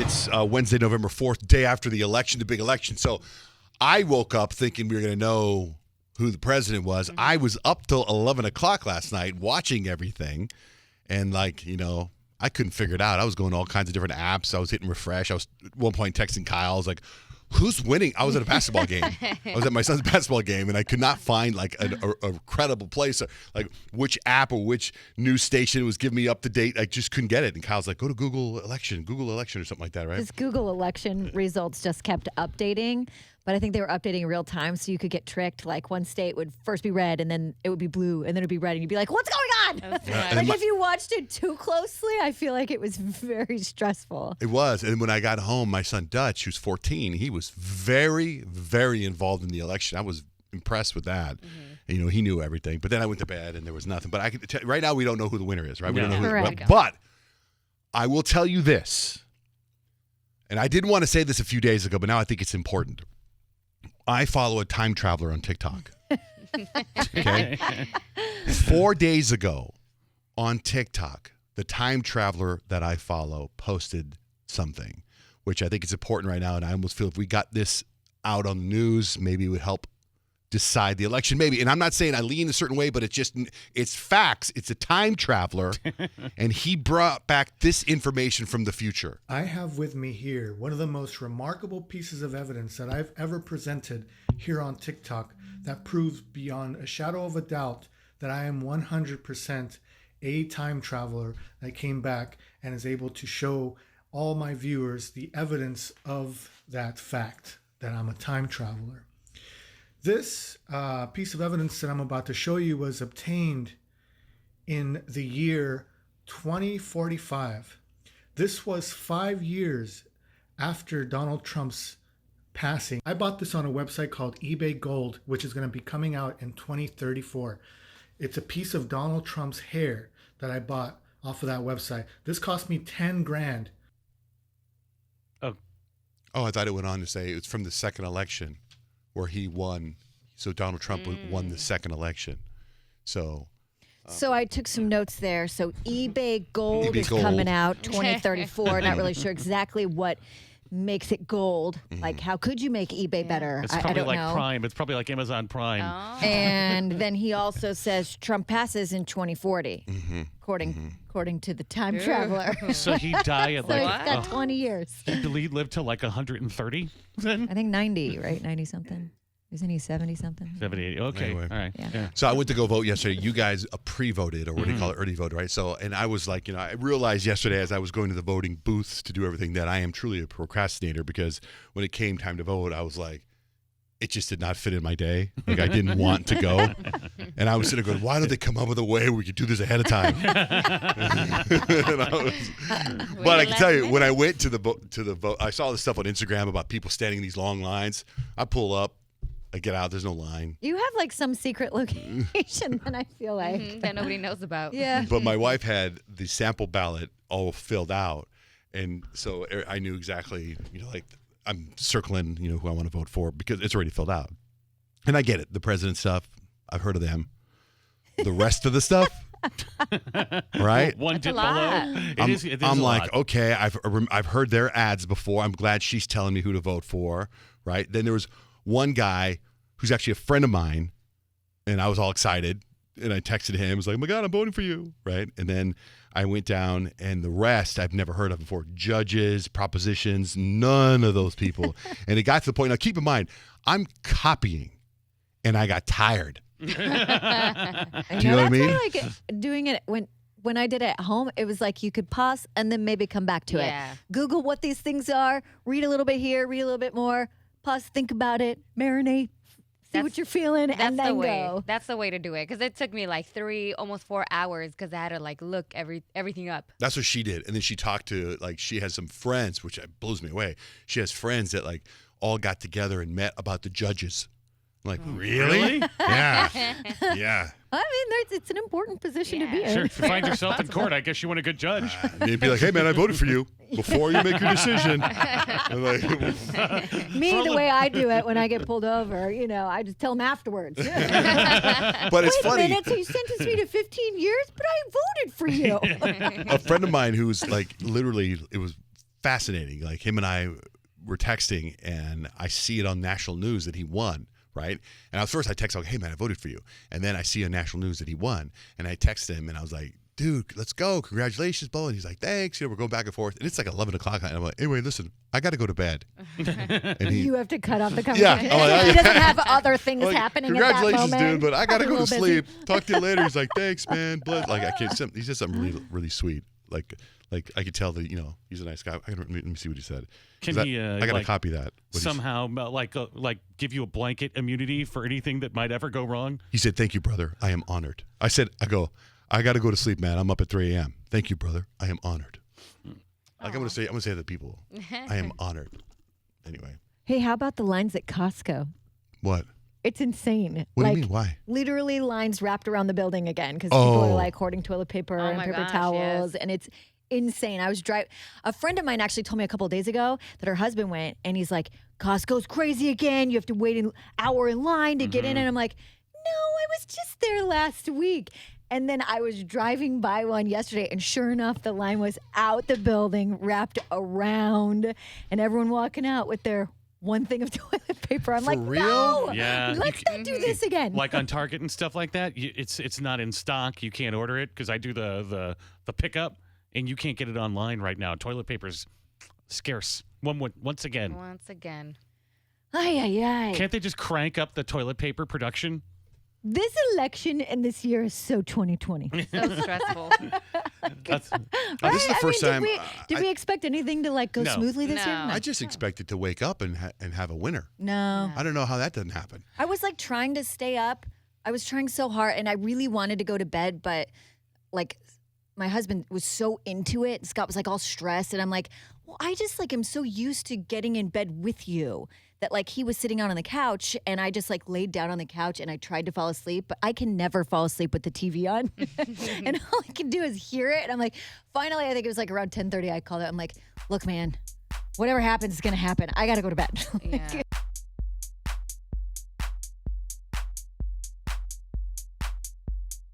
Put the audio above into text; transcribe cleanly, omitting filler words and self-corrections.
It's Wednesday, November 4th, day after the election, the big election. So I woke up thinking we were going to know who the president was. I was up till 11 o'clock last night watching everything. And, I couldn't figure it out. I was going to all kinds of different apps. I was hitting refresh. I was at one point texting Kyle. I was like, who's winning? I was at a basketball game. I was at my son's basketball game, and I could not find a credible place, like which app or which news station was giving me up to date. I just couldn't get it. And Kyle's like, go to Google election or something like that, right? This Google election results just kept updating, but I think they were updating in real time, so you could get tricked. Like one state would first be red, and then it would be blue, and then it would be red, and you'd be like, what's going on? If you watched it too closely, I feel like it was very stressful. It was. And when I got home, my son Dutch, who's 14, he was very, very involved in the election. I was impressed with that. Mm-hmm. And, he knew everything. But then I went to bed, and there was nothing. But right now, we don't know who the winner is, right? We don't know Correct. But I will tell you this, and I didn't want to say this a few days ago, but now I think it's important. I follow a time traveler on TikTok. Okay? 4 days ago on TikTok, the time traveler that I follow posted something, which I think is important right now. And I almost feel if we got this out on the news, maybe it would help decide the election. Maybe. And I'm not saying I lean a certain way, but it's facts. It's a time traveler. And he brought back this information from the future. I have with me here one of the most remarkable pieces of evidence that I've ever presented here on TikTok that proves beyond a shadow of a doubt that I am 100% a time traveler that came back and is able to show all my viewers the evidence of that fact, that I'm a time traveler. This piece of evidence that I'm about to show you was obtained in the year 2045. This was 5 years after Donald Trump's passing. I bought this on a website called eBay Gold, which is going to be coming out in 2034. It's a piece of Donald Trump's hair that I bought off of that website. This cost me 10 grand. Oh, I thought it went on to say it's from the second election where he won. So Donald Trump won the second election. So I took some notes there. So eBay Gold is coming out 2034. Not really sure exactly what makes it gold. Like, how could you make eBay better? It's probably I don't like know. Prime. It's probably like Amazon Prime. Oh. And then he also says Trump passes in 2040, according to the time traveler. So he died at So he's got 20 years. Did he live to like 130 then? I think 90, right? 90 something. Isn't he 70 something? 70, 80. Okay. Anyway. All right. Yeah. So I went to go vote yesterday. You guys pre-voted, or what do you call it, early vote, right? So, and I was like, I realized yesterday as I was going to the voting booths to do everything that I am truly a procrastinator, because when it came time to vote, I was like, it just did not fit in my day. Like, I didn't want to go. And I was sitting there going, why don't they come up with a way where we could do this ahead of time? But I can tell you, when I went to the vote, I saw this stuff on Instagram about people standing in these long lines. I pull up. I get out. There's no line. You have like some secret location that I feel like. That nobody knows about. Yeah. But my wife had the sample ballot all filled out. And so I knew exactly, I'm circling, who I want to vote for because it's already filled out. And I get it. The president stuff, I've heard of them. The rest of the stuff, right? One dip lot. below. It is I'm a like, lot. okay, I've heard their ads before. I'm glad she's telling me who to vote for, right? Then there was one guy who's actually a friend of mine, and I was all excited, and I texted him. I was like, oh my God, I'm voting for you, right? And then I went down, and the rest I've never heard of before. Judges, propositions, none of those people. And it got to the point, now keep in mind, I'm copying, and I got tired. Do you know what I mean? Why, like doing it when I did it at home, it was like you could pause and then maybe come back to it. Google what these things are, read a little bit here, read a little bit more, pause, think about it, marinate, see what you're feeling, and then go. That's the way to do it, because it took me like almost 4 hours, because I had to like look everything up. That's what she did. And then she talked to, she has some friends, which blows me away. She has friends that all got together and met about the judges. I'm like, really? Yeah. Yeah. I mean, it's an important position to be in. Sure. If you find yourself in court, I guess you want a good judge. They'd be like, hey, man, I voted for you before you make your decision. I'm like, Me, the way I do it when I get pulled over, I just tell them afterwards. But it's funny. Wait a minute, so you sentenced me to 15 years, but I voted for you. A friend of mine who's literally, it was fascinating. Like him and I were texting, and I see it on national news that he won. Right. And at first I text like, hey man, I voted for you. And then I see on national news that he won. And I text him and I was like, dude, let's go. Congratulations, Bo. And he's like, thanks. We're going back and forth. And it's like 11 o'clock. And I'm like, anyway, listen, I got to go to bed. And You have to cut off the conversation. Yeah. I'm like, He doesn't have other things like, happening at that congratulations, moment. dude, but I got to I'm a go to little busy. sleep. Talk to you later. He's like, thanks, man. But like, I can't, he said something really, really sweet. Like I could tell that, he's a nice guy. Let me see what he said. Can 'Cause he I got to copy that. What somehow like give you a blanket immunity for anything that might ever go wrong? he said, thank you, brother. I am honored. I got to go to sleep, man. I'm up at 3 a.m. Thank you, brother. I am honored. Like I'm going to say to the people, I am honored. Anyway. Hey, how about the lines at Costco? What? It's insane. What do like, you mean? Why? Literally lines wrapped around the building again because people are Oh. like hoarding toilet paper and my paper gosh, towels, yes. and it's insane. I was driving. A friend of mine actually told me a couple of days ago that her husband went, and he's like, "Costco's crazy again. You have to wait an hour in line to get in." And I'm like, "No, I was just there last week." And then I was driving by one yesterday, and sure enough, the line was out the building, wrapped around, and everyone walking out with their one thing of toilet paper. I'm like, real? no, Yeah, you let's not do this again. Like on Target and stuff like that, it's not in stock. You can't order it because I do the pickup, and you can't get it online right now. Toilet paper's scarce. Once again. Once again. Ay, ay, ay. Can't they just crank up the toilet paper production? This election and this year is so 2020. So stressful. That's, This is the first time. Did we expect anything to like go No. smoothly this year? No. I just expected to wake up and have a winner. No. I don't know how that doesn't happen. I was like trying to stay up. I was trying so hard and I really wanted to go to bed, but like my husband was so into it. Scott was like all stressed and I'm like, well, I just like am so used to getting in bed with you that like he was sitting out on the couch and I just like laid down on the couch and I tried to fall asleep, but I can never fall asleep with the TV on. And all I can do is hear it. And I'm like, finally, I think it was like around 10:30 I called it. I'm like, look, man, whatever happens is going to happen. I got to go to bed. Yeah.